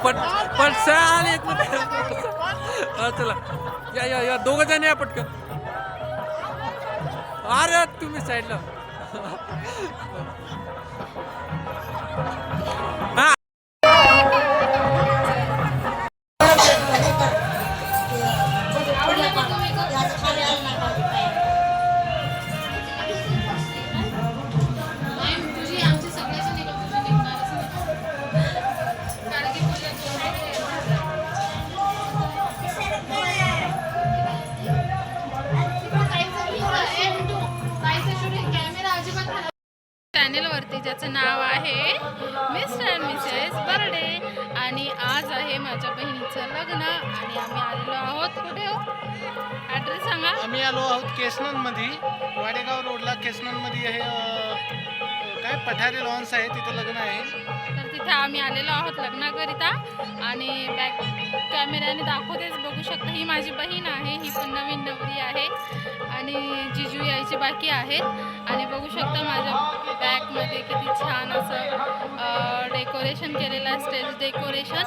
पटसाल एक मिनिट चला या दोघं जण या पटकन. अरे तुम्ही साईडला हा. चॅनेलवरती ज्याचं नाव आहे मिस्टर अँड मिसेस बर्डे आणि आज आहे माझ्या बहिणीचं लग्न आणि आम्ही आलेलो आहोत. कुठे हो ॲड्रेस सांगा. आम्ही आलो आहोत केसननमध्ये, वाडेगाव रोडला केसननमध्ये आहे. काय पठारे लॉन्स आहे, तिथं लग्न आहे. तर तिथे आम्ही आलेलो आहोत लग्नाकरिता आणि बॅक कॅमेऱ्याने दाखवतेच, बघू शकता. ही माझी बहीण आहे, ही पण नवीन नवरी आहे आणि जिजू यायची बाकी आहेत. आणि बघू शकता माझ्या बॅकमध्ये किती छान असं डेकोरेशन केलेलं आहे, स्टेज डेकोरेशन.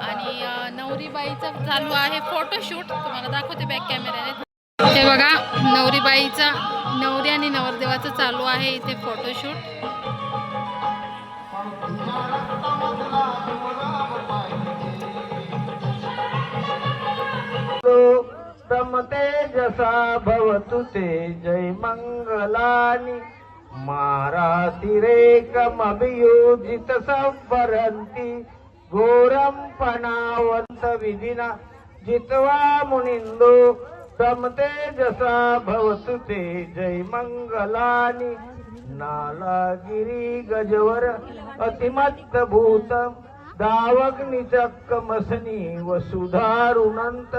आणि नवरीबाईचं चालू आहे फोटोशूट, तुम्हाला दाखवते बॅक कॅमेऱ्याने. हे बघा नवरीबाईचा, नवरी आणि नवरदेवाचं चालू आहे इथे फोटोशूट. तेजसा भवतु ते जय मंगलानि मारातिरेकमभियोजित संवरन्ति घोरं पणावन्त विधिना जित्वा मुनिन्दो तम तेजसा भवतु ते जय मंगलानि नालागिरी गजवर अतिमत्त भूतम दावग्निचक्कमसनी वसुधारुणंत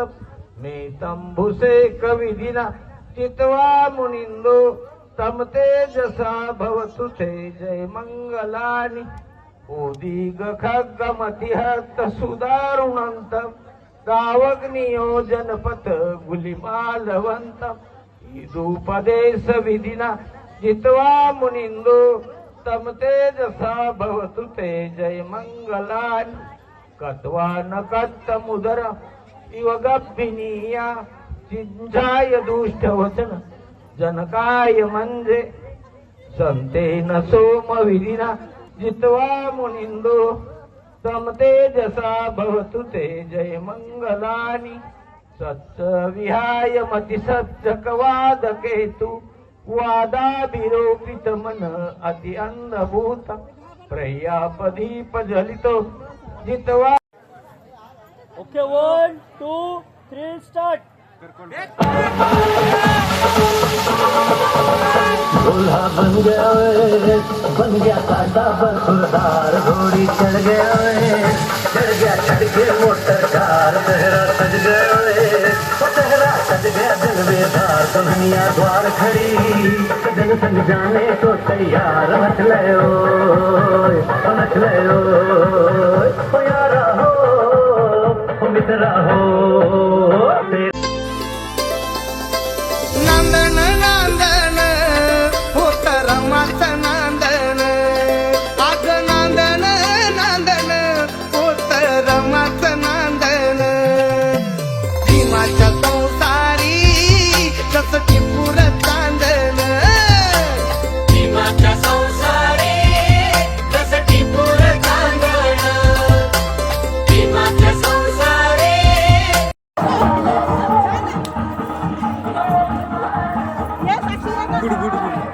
मे तंभुसे कविधिना चित्वा मुनिंदो तम तेजसा भवतु ते जय मंगलानि ओदीग खग्गमतिहत सुदारुणंत दावग्नियोजनपथ गुलिमालवंत इदुपदेश विधिना जित्वा मुनिंदो तम तेजसा भवतु ते जय मंगलानि कत्वा न कत्तमुदर इव गप्पिनीया चिंचाय दुष्ट वचन जनकाय म्हणजे संतेन सोम विधिना जित्वा मुनिंदो तम तेजसा भवतु ते जय मंगलानि सच्च विहाय मति सच्चकवाद केतु वादाभिरोपित मन अति अंधभूत प्रयापदीप जलितो जित्वा. Okay 1 2 3 start. दूल्हा बन गया काटा बसुरदार घोड़ी चढ़ गया चढ़ के मोटर कार तेरा सज गया दिल बेदार दुनिया द्वार खड़ी दिन संग जाने को तैयार नच ले ओ यारा हो मित्रा हो. नांदन नांदन होत रमाचं नांदन, आज नांदन नांदन होत रमाचं नांदन. भीमाच्या संसारी कसं टिपूर चांदन, भीमाच्या संसारी कसं टिपूर चांदन, भीमाच्या संसारी. Good good good.